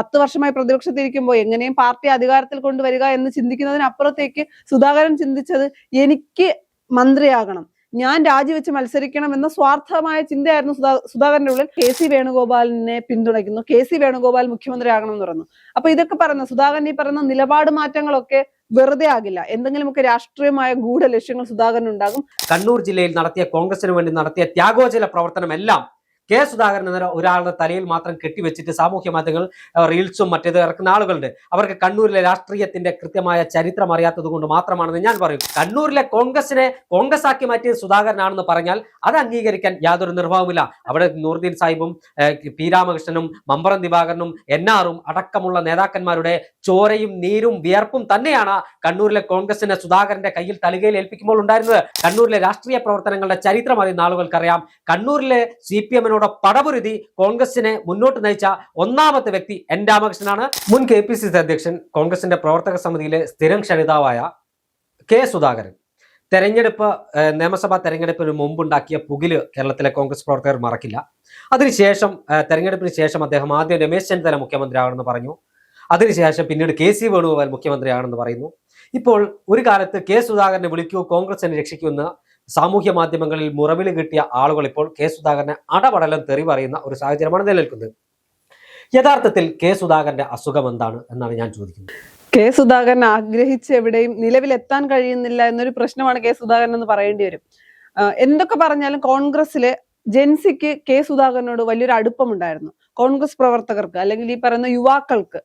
10 വർഷമായി പ്രതിപക്ഷത്തിരിക്കുമ്പോൾ എങ്ങനെയും പാർട്ടി അധികാരത്തിൽ കൊണ്ടുവരിക എന്ന് ചിന്തിക്കുന്നതിനപ്പുറത്തേക്ക് സുധാകരൻ ചിന്തിച്ചത് എനിക്ക് മന്ത്രിയാകണം, ഞാൻ രാജിവെച്ച് മത്സരിക്കണം എന്ന സ്വാർത്ഥമായ ചിന്തയായിരുന്നു സുധാകരന്റെ ഉള്ളിൽ. KC വേണുഗോപാലിനെ പിന്തുണയ്ക്കുന്നു, KC വേണുഗോപാൽ മുഖ്യമന്ത്രിയാകണം എന്ന് പറയുന്നു. അപ്പൊ ഇതൊക്കെ പറയുന്ന സുധാകരൻ ഈ പറയുന്ന നിലപാട് മാറ്റങ്ങളൊക്കെ വെറുതെ ആകില്ല, എന്തെങ്കിലുമൊക്കെ രാഷ്ട്രീയമായ ഗൂഢ ലക്ഷ്യങ്ങൾ സുധാകരൻ ഉണ്ടാകും. കണ്ണൂർ ജില്ലയിൽ നടത്തിയ കോൺഗ്രസിന് വേണ്ടി നടത്തിയ ത്യാഗോജല പ്രവർത്തനം എല്ലാം കെ സുധാകരൻ എന്ന ഒരാളുടെ തലയിൽ മാത്രം കെട്ടിവെച്ചിട്ട് സാമൂഹ്യ മാധ്യമങ്ങൾ റീൽസും മറ്റേത് ഇറക്കുന്ന ആളുകളുണ്ട്. അവർക്ക് കണ്ണൂരിലെ രാഷ്ട്രീയത്തിന്റെ കൃത്യമായ ചരിത്രം അറിയാത്തത് കൊണ്ട് മാത്രമാണെന്ന് ഞാൻ പറയും. കണ്ണൂരിലെ കോൺഗ്രസിനെ കോൺഗ്രസ് ആക്കി മാറ്റിയത് സുധാകരനാണെന്ന് പറഞ്ഞാൽ അത് അംഗീകരിക്കാൻ യാതൊരു നിർവാഹവുമില്ല. അവിടെ നൂറുദ്ദീൻ സാഹിബും പി രാമകൃഷ്ണനും മമ്പറം ദിവാകരനും NR-ഉം അടക്കമുള്ള നേതാക്കന്മാരുടെ ചോരയും നീരും വിയർപ്പും തന്നെയാണ് കണ്ണൂരിലെ കോൺഗ്രസിനെ സുധാകരന്റെ കയ്യിൽ തലികയിൽ ഏൽപ്പിക്കുമ്പോൾ ഉണ്ടായിരുന്നത്. കണ്ണൂരിലെ രാഷ്ട്രീയ പ്രവർത്തനങ്ങളുടെ ചരിത്രം അറിയുന്ന ആളുകൾക്കറിയാം. കണ്ണൂരിലെ CPM പടപുരുതി കോൺഗ്രസിനെ മുന്നോട്ട് നയിച്ച ഒന്നാമത്തെ വ്യക്തി N രാമകൃഷ്ണനാണ്. മുൻ KPCC അധ്യക്ഷൻ, കോൺഗ്രസിന്റെ പ്രവർത്തക സമിതിയിലെ സ്ഥിരം ക്ഷണിതാവായ K സുധാകരൻ നിയമസഭാ തെരഞ്ഞെടുപ്പിന് മുമ്പുണ്ടാക്കിയ പുകില് കേരളത്തിലെ കോൺഗ്രസ് പ്രവർത്തകർ മറക്കില്ല. അതിനുശേഷം തെരഞ്ഞെടുപ്പിന് ശേഷം അദ്ദേഹം ആദ്യം രമേശ് ചെന്നിത്തല മുഖ്യമന്ത്രിയാണെന്ന് പറഞ്ഞു. അതിനുശേഷം പിന്നീട് KC വേണുഗോപാൽ മുഖ്യമന്ത്രിയാണെന്ന് പറയുന്നു. ഇപ്പോൾ ഒരു കാലത്ത് K സുധാകരനെ വിളിക്കൂ, കോൺഗ്രസിനെ രക്ഷിക്കുമെന്ന് സാമൂഹ്യ മാധ്യമങ്ങളിൽ മുറവിൽ കിട്ടിയ ആളുകൾ ഇപ്പോൾ K സുധാകരനെ അടപടലം തെറി പറയുന്ന ഒരു സാഹചര്യമാണ് നിലനിൽക്കുന്നത്. യഥാർത്ഥത്തിൽ K സുധാകരന്റെ അസുഖം എന്താണ് എന്നാണ് ഞാൻ ചോദിക്കുന്നത്. K സുധാകരൻ ആഗ്രഹിച്ച് എവിടെയും നിലവിലെത്താൻ കഴിയുന്നില്ല എന്നൊരു പ്രശ്നമാണ് K സുധാകരൻ എന്ന് പറയേണ്ടി വരും. എന്തൊക്കെ പറഞ്ഞാലും കോൺഗ്രസിലെ ജെൻസിക്ക് K സുധാകരനോട് വലിയൊരു അടുപ്പമുണ്ടായിരുന്നു. കോൺഗ്രസ് പ്രവർത്തകർക്ക് അല്ലെങ്കിൽ ഈ പറയുന്ന യുവാക്കൾക്ക്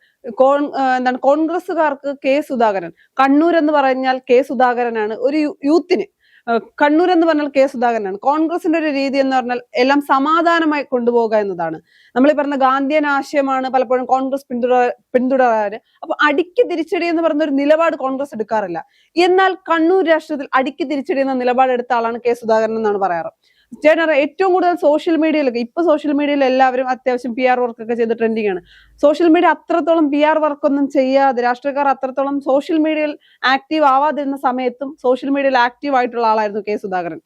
കോൺഗ്രസ്സുകാർക്ക് K സുധാകരൻ, കണ്ണൂർ എന്ന് പറഞ്ഞാൽ K സുധാകരനാണ്. ഒരു യൂത്തിന് കണ്ണൂർ എന്ന് പറഞ്ഞാൽ K സുധാകരനാണ്. കോൺഗ്രസിന്റെ ഒരു രീതി എന്ന് പറഞ്ഞാൽ എല്ലാം സമാധാനമായി കൊണ്ടുപോകുക എന്നതാണ്. നമ്മൾ ഈ പറഞ്ഞ ഗാന്ധിയൻ ആശയമാണ് പലപ്പോഴും കോൺഗ്രസ് പിന്തുടരാറ്. അപ്പൊ അടിക്ക് തിരിച്ചടി എന്ന് പറയുന്ന ഒരു നിലപാട് കോൺഗ്രസ് എടുക്കാറില്ല. എന്നാൽ കണ്ണൂർ രാഷ്ട്രീയത്തിൽ അടിക്ക് തിരിച്ചടി എന്ന നിലപാട് എടുത്ത ആളാണ് K സുധാകരൻ എന്നാണ് പറയാറ്. ഏറ്റവും കൂടുതൽ സോഷ്യൽ മീഡിയയിലൊക്കെ സോഷ്യൽ മീഡിയയിൽ എല്ലാവരും അത്യാവശ്യം PR വർക്കൊക്കെ ചെയ്ത് ട്രെൻഡിങ് ആണ്. സോഷ്യൽ മീഡിയ അത്രത്തോളം PR വർക്കൊന്നും ചെയ്യാതെ രാഷ്ട്രീയക്കാർ അത്രത്തോളം സോഷ്യൽ മീഡിയയിൽ ആക്റ്റീവ് ആവാതിരുന്ന സമയത്തും സോഷ്യൽ മീഡിയയിൽ ആക്റ്റീവ് ആയിട്ടുള്ള ആളായിരുന്നു K സുധാകരൻ.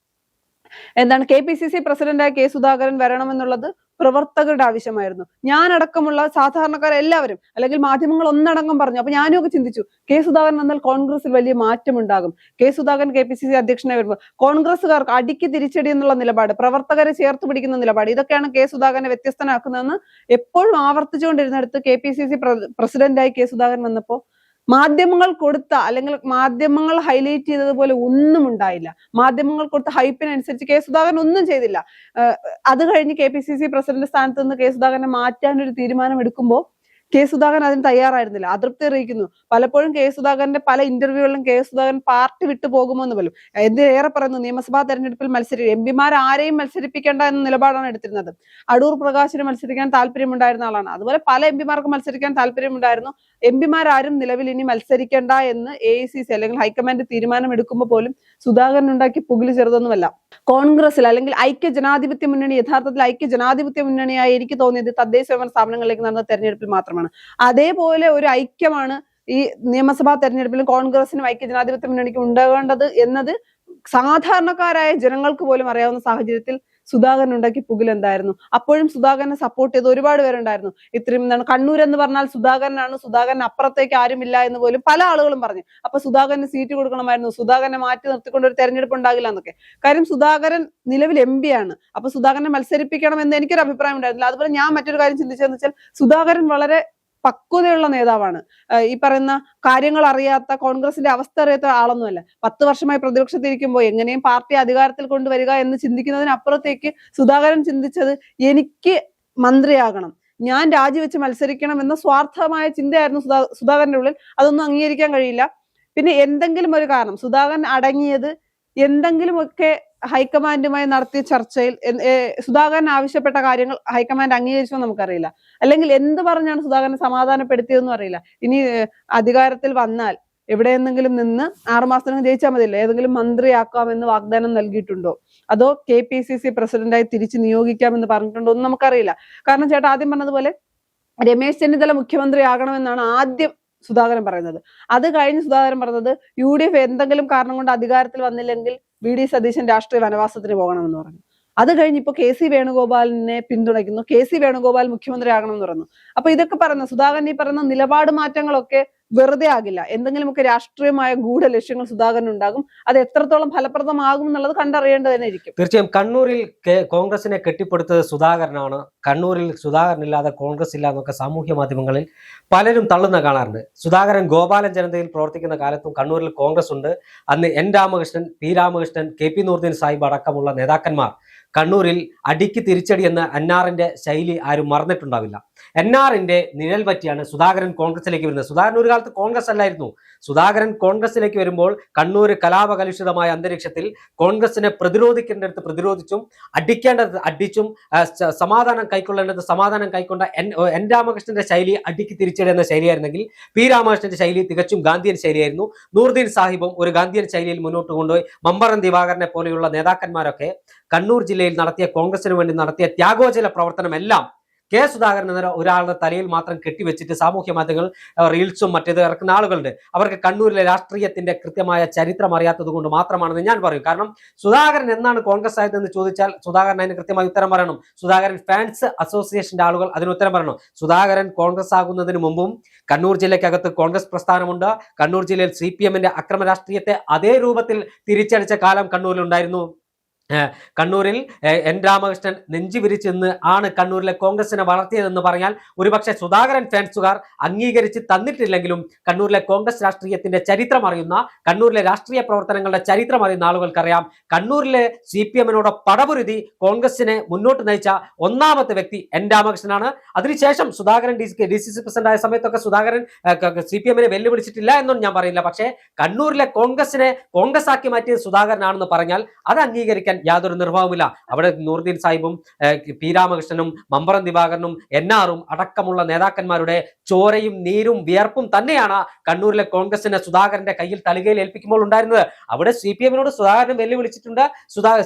KPCC പ്രസിഡന്റായ K സുധാകരൻ വരണമെന്നുള്ളത് പ്രവർത്തകരുടെ ആവശ്യമായിരുന്നു. ഞാനടക്കമുള്ള സാധാരണക്കാരെല്ലാവരും അല്ലെങ്കിൽ മാധ്യമങ്ങൾ ഒന്നടങ്കം പറഞ്ഞു. അപ്പൊ ഞാനും ഒക്കെ ചിന്തിച്ചു, K സുധാകരൻ വന്നാൽ കോൺഗ്രസിൽ വലിയ മാറ്റം ഉണ്ടാകും. K സുധാകരൻ KPCC അധ്യക്ഷനായി വരുമ്പോൾ കോൺഗ്രസ്സുകാർക്ക് അടിക്ക് തിരിച്ചടി എന്നുള്ള നിലപാട്, പ്രവർത്തകരെ ചേർത്ത് പിടിക്കുന്ന നിലപാട്, ഇതൊക്കെയാണ് K സുധാകരനെ വ്യത്യസ്തനാക്കുന്നതെന്ന് എപ്പോഴും ആവർത്തിച്ചുകൊണ്ടിരുന്നിടത്ത് KPCC പ്രസിഡന്റായി K സുധാകരൻ വന്നപ്പോ മാധ്യമങ്ങൾ കൊടുത്ത അല്ലെങ്കിൽ മാധ്യമങ്ങൾ ഹൈലൈറ്റ് ചെയ്തതുപോലെ ഒന്നും ഉണ്ടായില്ല. മാധ്യമങ്ങൾ കൊടുത്ത ഹൈപ്പിനനുസരിച്ച് K സുധാകരൻ ഒന്നും ചെയ്തില്ല. അത് കഴിഞ്ഞ് KPCC പ്രസിഡന്റ് സ്ഥാനത്ത് നിന്ന് K സുധാകരനെ മാറ്റാനൊരു തീരുമാനം എടുക്കുമ്പോൾ K സുധാകരൻ അതിന് തയ്യാറായിരുന്നില്ല, അതൃപ്തി അറിയിക്കുന്നു. പലപ്പോഴും K സുധാകരന്റെ പല ഇന്റർവ്യൂകളിലും K സുധാകരൻ പാർട്ടി വിട്ടു പോകുമോ എന്ന് പോലും എന്തിനേറെ പറയുന്നു. നിയമസഭാ തെരഞ്ഞെടുപ്പിൽ MP-മാർ ആരെയും മത്സരിപ്പിക്കേണ്ട എന്ന നിലപാടാണ് എടുത്തിരുന്നത്. അടൂർ പ്രകാശിന് മത്സരിക്കാൻ താല്പര്യമുണ്ടായിരുന്ന ആളാണ്. അതുപോലെ പല MP-മാർക്കും മത്സരിക്കാൻ താല്പര്യമുണ്ടായിരുന്നു. MP-മാരും നിലവിൽ ഇനി മത്സരിക്കേണ്ട എന്ന് AICC അല്ലെങ്കിൽ ഹൈക്കമാൻഡ് തീരുമാനം എടുക്കുമ്പോൾ പോലും സുധാകരൻ ഉണ്ടാക്കി പുകില് ചെറുതൊന്നുമല്ല. കോൺഗ്രസിൽ അല്ലെങ്കിൽ ഐക്യ ജനാധിപത്യ മുന്നണി യഥാർത്ഥത്തിൽ ഐക്യ ജനാധിപത്യ മുന്നണിയായി എനിക്ക് തോന്നിയത് തദ്ദേശ സ്വയംഭരണ സ്ഥാപനങ്ങളിലേക്ക് നടന്ന തെരഞ്ഞെടുപ്പിൽ മാത്രമാണ്. അതേപോലെ ഒരു ഐക്യമാണ് ഈ നിയമസഭാ തെരഞ്ഞെടുപ്പിലും കോൺഗ്രസിനും ഐക്യ ജനാധിപത്യ മുന്നണിക്കും ഉണ്ടാകേണ്ടത് എന്നത് സാധാരണക്കാരായ ജനങ്ങൾക്ക് പോലും അറിയാവുന്ന സാഹചര്യത്തിൽ സുധാകരൻ ഉണ്ടാക്കി പുകിൽ എന്തായിരുന്നു? അപ്പോഴും സുധാകരനെ സപ്പോർട്ട് ചെയ്ത് ഒരുപാട് പേരുണ്ടായിരുന്നു. ഇത്രയും കണ്ണൂർ എന്ന് പറഞ്ഞാൽ സുധാകരനാണ്, സുധാകരൻ അപ്പുറത്തേക്ക് ആരുമില്ല എന്ന് പോലും പല ആളുകളും പറഞ്ഞു. അപ്പൊ സുധാകരന് സീറ്റ് കൊടുക്കണമായിരുന്നു, സുധാകരനെ മാറ്റി നിർത്തിക്കൊണ്ട് ഒരു തെരഞ്ഞെടുപ്പ് ഉണ്ടാകില്ല എന്നൊക്കെ. കാര്യം സുധാകരൻ നിലവിൽ MP ആണ്. അപ്പൊ സുധാകരനെ മത്സരിപ്പിക്കണം എന്ന് എനിക്കൊരു അഭിപ്രായം ഉണ്ടായിരുന്നില്ല. അതുപോലെ ഞാൻ മറ്റൊരു കാര്യം ചിന്തിച്ചതെന്ന് വെച്ചാൽ സുധാകരൻ വളരെ പക്വതയുള്ള നേതാവാണ്. ഈ പറയുന്ന കാര്യങ്ങൾ അറിയാത്ത, കോൺഗ്രസിന്റെ അവസ്ഥ അറിയാത്ത ആളൊന്നുമല്ല. 10 വർഷമായി പ്രതിപക്ഷത്തിരിക്കുമ്പോൾ എങ്ങനെയും പാർട്ടി അധികാരത്തിൽ കൊണ്ടുവരിക എന്ന് ചിന്തിക്കുന്നതിനപ്പുറത്തേക്ക് സുധാകരൻ ചിന്തിച്ചത് എനിക്ക് മന്ത്രിയാകണം, ഞാൻ രാജിവെച്ച് മത്സരിക്കണം എന്ന സ്വാർത്ഥമായ ചിന്തയായിരുന്നു സുധാകരന്റെ ഉള്ളിൽ. അതൊന്നും അംഗീകരിക്കാൻ കഴിയില്ല. പിന്നെ എന്തെങ്കിലും ഒരു കാരണം സുധാകരൻ അടങ്ങിയത് എന്തെങ്കിലുമൊക്കെ ഹൈക്കമാൻഡുമായി നടത്തിയ ചർച്ചയിൽ സുധാകരൻ ആവശ്യപ്പെട്ട കാര്യങ്ങൾ ഹൈക്കമാൻഡ് അംഗീകരിച്ചോ നമുക്കറിയില്ല. അല്ലെങ്കിൽ എന്ത് പറഞ്ഞാണ് സുധാകരനെ സമാധാനപ്പെടുത്തിയതെന്നും അറിയില്ല. ഇനി അധികാരത്തിൽ വന്നാൽ എവിടെയെന്നെങ്കിലും നിന്ന് 6 മാസത്തിനകം ജയിച്ചാൽ മതിയല്ലോ, ഏതെങ്കിലും മന്ത്രിയാക്കാമെന്ന് വാഗ്ദാനം നൽകിയിട്ടുണ്ടോ, അതോ KPCC പ്രസിഡന്റായി തിരിച്ച് നിയോഗിക്കാമെന്ന് പറഞ്ഞിട്ടുണ്ടോ ഒന്നും നമുക്കറിയില്ല. കാരണം ചേട്ടാ ആദ്യം പറഞ്ഞതുപോലെ രമേശ് ചെന്നിത്തല മുഖ്യമന്ത്രിയാകണമെന്നാണ് ആദ്യം സുധാകരൻ പറയുന്നത്. അത് കഴിഞ്ഞ് സുധാകരൻ പറഞ്ഞത് UDF എന്തെങ്കിലും കാരണം കൊണ്ട് അധികാരത്തിൽ വന്നില്ലെങ്കിൽ VD സതീശൻ രാഷ്ട്രീയ വനവാസത്തിന് പോകണമെന്ന് പറഞ്ഞു. അത് കഴിഞ്ഞ് ഇപ്പൊ കെ സി വേണുഗോപാലിനെ പിന്തുണയ്ക്കുന്നു. കെ സി വേണുഗോപാൽ മുഖ്യമന്ത്രിയാകണം എന്ന് പറയുന്നു. അപ്പൊ ഇതൊക്കെ പറയുന്ന സുധാകരൻ ഈ പറയുന്ന നിലപാട് മാറ്റങ്ങളൊക്കെ വെറുതെ ആകില്ല. എന്തെങ്കിലുമൊക്കെ രാഷ്ട്രീയമായ ഗൂഢലക്ഷ്യങ്ങൾ സുധാകരൻ ഉണ്ടാകും. അത് എത്രത്തോളം ഫലപ്രദമാകും എന്നുള്ളത് കണ്ടറിയേണ്ടത് തന്നെ ഇരിക്കും. തീർച്ചയായും കണ്ണൂരിൽ കോൺഗ്രസിനെ കെട്ടിപ്പടുത്തത് സുധാകരനാണ്. കണ്ണൂരിൽ സുധാകരനില്ലാതെ കോൺഗ്രസ് ഇല്ല എന്നൊക്കെ സാമൂഹ്യ മാധ്യമങ്ങളിൽ പലരും തള്ളുന്ന കാണാറുണ്ട്. സുധാകരൻ ഗോപാലൻ ജനതയിൽ പ്രവർത്തിക്കുന്ന കാലത്തും കണ്ണൂരിൽ കോൺഗ്രസ് ഉണ്ട്. അന്ന് N Ramakrishnan, P Ramakrishnan, K P Noorudheen Sahib അടക്കമുള്ള നേതാക്കന്മാർ കണ്ണൂരിൽ അടിക്ക് തിരിച്ചടി എന്ന എൻആറിന്റെ ശൈലി ആരും മറന്നിട്ടുണ്ടാവില്ല. എൻആറിന്റെ നിഴൽ പറ്റിയാണ് സുധാകരൻ കോൺഗ്രസിലേക്ക് വരുന്നത്. സുധാകരൻ ഒരു കാലത്ത് കോൺഗ്രസ് അല്ലായിരുന്നു. സുധാകരൻ കോൺഗ്രസിലേക്ക് വരുമ്പോൾ കണ്ണൂർ കലാപകലുഷിതമായ അന്തരീക്ഷത്തിൽ കോൺഗ്രസിനെ പ്രതിരോധിക്കേണ്ടടുത്ത് പ്രതിരോധിച്ചും അടിക്കേണ്ടത് അടിച്ചും സമാധാനം കൈക്കൊള്ളേണ്ടത് സമാധാനം കൈക്കൊണ്ട എൻ രാമകൃഷ്ണന്റെ ശൈലി അടിക്ക് തിരിച്ചടി എന്ന ശൈലിയായിരുന്നെങ്കിൽ പി രാമകൃഷ്ണന്റെ ശൈലി തികച്ചും ഗാന്ധിയൻ ശൈലിയായിരുന്നു. നൂർദ്ദീൻ സാഹിബും ഒരു ഗാന്ധിയൻ ശൈലിയിൽ മുന്നോട്ട് കൊണ്ടുപോയി. മമ്പറം ദിവാകരനെ പോലെയുള്ള നേതാക്കന്മാരൊക്കെ കണ്ണൂർ ജില്ലയിൽ നടത്തിയ കോൺഗ്രസിന് വേണ്ടി നടത്തിയ ത്യാഗോജല പ്രവർത്തനമെല്ലാം കെ സുധാകരൻ എന്ന ഒരാളുടെ തലയിൽ മാത്രം കെട്ടിവെച്ചിട്ട് സാമൂഹ്യ മാധ്യമങ്ങൾ റീൽസും മറ്റേത് ഇറക്കുന്ന ആളുകളുണ്ട്. അവർക്ക് കണ്ണൂരിലെ രാഷ്ട്രീയത്തിന്റെ കൃത്യമായ ചരിത്രം അറിയാത്തത് കൊണ്ട് മാത്രമാണെന്ന് ഞാൻ പറയും. കാരണം സുധാകരൻ എന്നാണ് കോൺഗ്രസ് ആയതെന്ന് ചോദിച്ചാൽ സുധാകരൻ അതിന് കൃത്യമായി ഉത്തരം പറയണം. സുധാകരൻ ഫാൻസ് അസോസിയേഷന്റെ ആളുകൾ അതിന് ഉത്തരം പറയണം. സുധാകരൻ കോൺഗ്രസ് ആകുന്നതിന് മുമ്പും കണ്ണൂർ ജില്ലയ്ക്കകത്ത് കോൺഗ്രസ് പ്രസ്ഥാനമുണ്ട്. കണ്ണൂർ ജില്ലയിൽ CPM-ന്റെ അക്രമ രാഷ്ട്രീയത്തെ അതേ രൂപത്തിൽ തിരിച്ചടിച്ച കാലം കണ്ണൂരിലുണ്ടായിരുന്നു. കണ്ണൂരിൽ എൻ രാമകൃഷ്ണൻ നെഞ്ചു വിരിച്ചെന്ന് ആണ് കണ്ണൂരിലെ കോൺഗ്രസിനെ വളർത്തിയതെന്ന് പറഞ്ഞാൽ ഒരുപക്ഷെ സുധാകരൻ ഫാൻസുകാർ അംഗീകരിച്ച് തന്നിട്ടില്ലെങ്കിലും കണ്ണൂരിലെ കോൺഗ്രസ് രാഷ്ട്രീയത്തിന്റെ ചരിത്രം അറിയുന്ന, കണ്ണൂരിലെ രാഷ്ട്രീയ പ്രവർത്തനങ്ങളുടെ ചരിത്രം അറിയുന്ന ആളുകൾക്കറിയാം CPM-നോട് പടപുരുതി കോൺഗ്രസിനെ മുന്നോട്ട് നയിച്ച ഒന്നാമത്തെ വ്യക്തി എൻ രാമകൃഷ്ണനാണ്. അതിനുശേഷം സുധാകരൻ DCC പ്രസിഡന്റ് ആയ സമയത്തൊക്കെ സുധാകരൻ CPM-നെ വെല്ലുവിളിച്ചിട്ടില്ല എന്നൊന്നും ഞാൻ പറയില്ല. പക്ഷേ കണ്ണൂരിലെ കോൺഗ്രസിനെ കോൺഗ്രസ് ആക്കി മാറ്റിയത് സുധാകരനാണെന്ന് പറഞ്ഞാൽ അത് അംഗീകരിക്കാൻ യാതൊരു നിർവാഹവുമില്ല. അവിടെ നൂർദ്ദീൻ സാഹിബും പി രാമകൃഷ്ണനും മമ്പറം ദിവാകരനും എൻആറും അടക്കമുള്ള നേതാക്കന്മാരുടെ ചോരയും നീരും വിയർപ്പും തന്നെയാണ് കണ്ണൂരിലെ കോൺഗ്രസിനെ സുധാകരന്റെ കയ്യിൽ തലികയിൽ ഏൽപ്പിക്കുമ്പോൾ ഉണ്ടായിരുന്നത്. അവിടെ CPM-നോട് സുധാകരൻ വെല്ലുവിളിച്ചിട്ടുണ്ട്,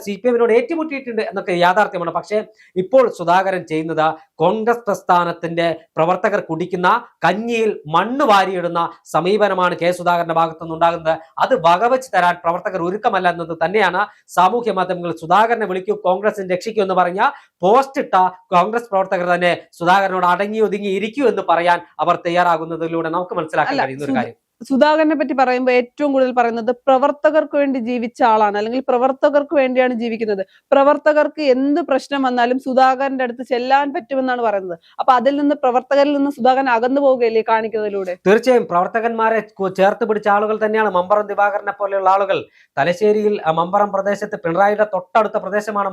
CPM-നോട് ഏറ്റുമുട്ടിയിട്ടുണ്ട് എന്നൊക്കെ യാഥാർത്ഥ്യമാണ്. പക്ഷേ ഇപ്പോൾ സുധാകരൻ ചെയ്യുന്നത് കോൺഗ്രസ് പ്രസ്ഥാനത്തിന്റെ പ്രവർത്തകർ കുടിക്കുന്ന കഞ്ഞിയിൽ മണ്ണ് വാരിയിടുന്ന സമീപനമാണ് കെ സുധാകരന്റെ ഭാഗത്തുനിന്നുണ്ടാകുന്നത്. അത് വകവെച്ച് തരാൻ പ്രവർത്തകർ ഒരുക്കമല്ല എന്നത് തന്നെയാണ് സാമൂഹ്യ മാധ്യമങ്ങൾ സുധാകരനെ വിളിക്കൂ, കോൺഗ്രസിനെ രക്ഷിക്കൂ എന്ന് പറഞ്ഞ പോസ്റ്റ് ഇട്ട കോൺഗ്രസ് പ്രവർത്തകർ തന്നെ സുധാകരനോട് അടങ്ങി ഒതുങ്ങി ഇരിക്കൂ എന്ന് പറയാൻ അവർ തയ്യാറാകുന്നതിലൂടെ നമുക്ക് മനസ്സിലാക്കാൻ കഴിയുന്ന ഒരു കാര്യം. സുധാകരനെ പറ്റി പറയുമ്പോൾ ഏറ്റവും കൂടുതൽ പറയുന്നത് പ്രവർത്തകർക്ക് വേണ്ടി ജീവിച്ച ആളാണ്, അല്ലെങ്കിൽ പ്രവർത്തകർക്ക് വേണ്ടിയാണ് ജീവിക്കുന്നത്. പ്രവർത്തകർക്ക് എന്ത് പ്രശ്നം വന്നാലും സുധാകരന്റെ അടുത്ത് ചെല്ലാൻ പറ്റുമെന്നാണ് പറയുന്നത്. അപ്പൊ അതിൽ നിന്ന് പ്രവർത്തകരിൽ നിന്ന് സുധാകരൻ അകന്നു പോവുകയല്ലേ കാണിക്കുന്നതിലൂടെ? തീർച്ചയായും പ്രവർത്തകന്മാരെ ചേർത്ത് പിടിച്ച ആളുകൾ തന്നെയാണ് മമ്പറം ദിവാകരനെ പോലെയുള്ള ആളുകൾ. തലശ്ശേരിയിൽ മമ്പറം പ്രദേശത്ത് പിണറായിയുടെ തൊട്ടടുത്ത പ്രദേശമാണ്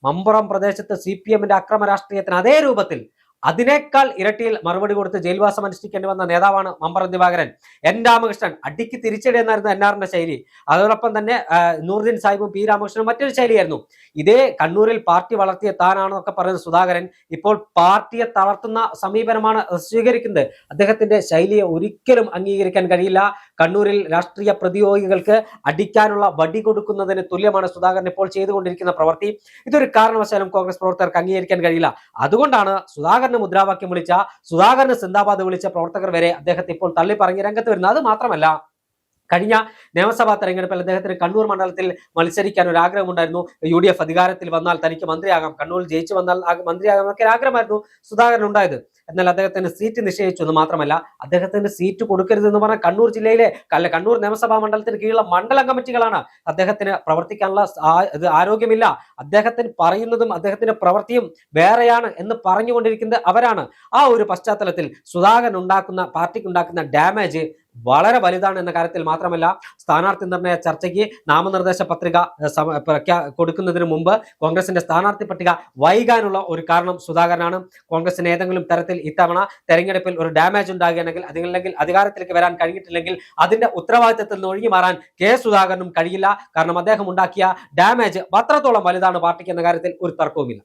മമ്പറം പ്രദേശത്ത് CPM-ന്റെ അക്രമ രാഷ്ട്രീയത്തിന് അതേ രൂപത്തിൽ അതിനേക്കാൾ ഇരട്ടിയിൽ മറുപടി കൊടുത്ത് ജയിൽവാസം അനുഷ്ഠിക്കേണ്ടി വന്ന നേതാവാണ് മമ്പറം ദിവാകരൻ. എൻ രാമകൃഷ്ണൻ അടിക്ക് തിരിച്ചടി എന്നായിരുന്നു എൻആറിന്റെ ശൈലി. അതോടൊപ്പം തന്നെ നൂർദ്ദീൻ സാഹിബും പി രാമകൃഷ്ണനും മറ്റൊരു ശൈലിയായിരുന്നു. ഇതേ കണ്ണൂരിൽ പാർട്ടി വളർത്തിയ താനാണെന്നൊക്കെ പറയുന്ന സുധാകരൻ ഇപ്പോൾ പാർട്ടിയെ തളർത്തുന്ന സമീപനമാണ് സ്വീകരിക്കുന്നത്. അദ്ദേഹത്തിന്റെ ശൈലിയെ ഒരിക്കലും അംഗീകരിക്കാൻ കഴിയില്ല. കണ്ണൂരിൽ രാഷ്ട്രീയ പ്രതിയോഗികൾക്ക് അടിക്കാനുള്ള വടി കൊടുക്കുന്നതിന് തുല്യമാണ് സുധാകരൻ ഇപ്പോൾ ചെയ്തുകൊണ്ടിരിക്കുന്ന പ്രവൃത്തി. ഇതൊരു കാരണവശാലും കോൺഗ്രസ് പ്രവർത്തകർക്ക് അംഗീകരിക്കാൻ കഴിയില്ല. അതുകൊണ്ടാണ് സുധാകരന് മുദ്രാവാക്യം വിളിച്ച, സുധാകരന് സിന്ദാബാദ് വിളിച്ച പ്രവർത്തകർ വരെ അദ്ദേഹത്തെ ഇപ്പോൾ തള്ളി പറഞ്ഞ് രംഗത്ത് വരുന്നത്. അത് മാത്രമല്ല, കഴിഞ്ഞ നിയമസഭാ തെരഞ്ഞെടുപ്പിൽ അദ്ദേഹത്തിന് കണ്ണൂർ മണ്ഡലത്തിൽ മത്സരിക്കാൻ ഒരു ആഗ്രഹമുണ്ടായിരുന്നു. UDF അധികാരത്തിൽ വന്നാൽ തനിക്ക് മന്ത്രിയാകാം, കണ്ണൂരിൽ ജയിച്ചു വന്നാൽ മന്ത്രിയാകാം എന്നൊക്കെ ആഗ്രഹമായിരുന്നു സുധാകരൻ ഉണ്ടായത്. എന്നാൽ അദ്ദേഹത്തിന് സീറ്റ് നിശ്ചയിച്ചു എന്ന് മാത്രമല്ല, അദ്ദേഹത്തിന് സീറ്റ് കൊടുക്കരുതെന്ന് പറഞ്ഞ കണ്ണൂർ ജില്ലയിലെ കണ്ണൂർ നിയമസഭാ മണ്ഡലത്തിന് കീഴിലുള്ള മണ്ഡലം കമ്മിറ്റികളാണ്. അദ്ദേഹത്തിന് പ്രവർത്തിക്കാനുള്ള ആരോഗ്യമില്ല, അദ്ദേഹത്തിന് പറയുന്നതും അദ്ദേഹത്തിന്റെ പ്രവൃത്തിയും വേറെയാണ് എന്ന് പറഞ്ഞുകൊണ്ടിരിക്കുന്നത് അവരാണ്. ആ ഒരു പശ്ചാത്തലത്തിൽ സുധാകരൻ പാർട്ടിക്ക് ഉണ്ടാക്കുന്ന ഡാമേജ് വളരെ വലുതാണ് എന്ന കാര്യത്തിൽ മാത്രമല്ല, സ്ഥാനാർത്ഥി നിർണയ ചർച്ചയ്ക്ക് നാമനിർദ്ദേശ പത്രിക കൊടുക്കുന്നതിന് മുമ്പ് കോൺഗ്രസിന്റെ സ്ഥാനാർത്ഥി പട്ടിക വൈകാനുള്ള ഒരു കാരണം സുധാകരനാണ്. കോൺഗ്രസിന് ഏതെങ്കിലും തരത്തിൽ ഇത്തവണ തെരഞ്ഞെടുപ്പിൽ ഒരു ഡാമേജ് ഉണ്ടാകുകയാണെങ്കിൽ, അല്ലെങ്കിൽ അധികാരത്തിലേക്ക് വരാൻ കഴിഞ്ഞിട്ടില്ലെങ്കിൽ അതിന്റെ ഉത്തരവാദിത്തത്തിൽ നിന്ന് ഒഴിഞ്ഞു മാറാൻ കെ സുധാകരനും കഴിയില്ല. കാരണം അദ്ദേഹം ഉണ്ടാക്കിയ ഡാമേജ് അത്രത്തോളം വലുതാണ് പാർട്ടിക്ക് എന്ന കാര്യത്തിൽ ഒരു തർക്കവുമില്ല.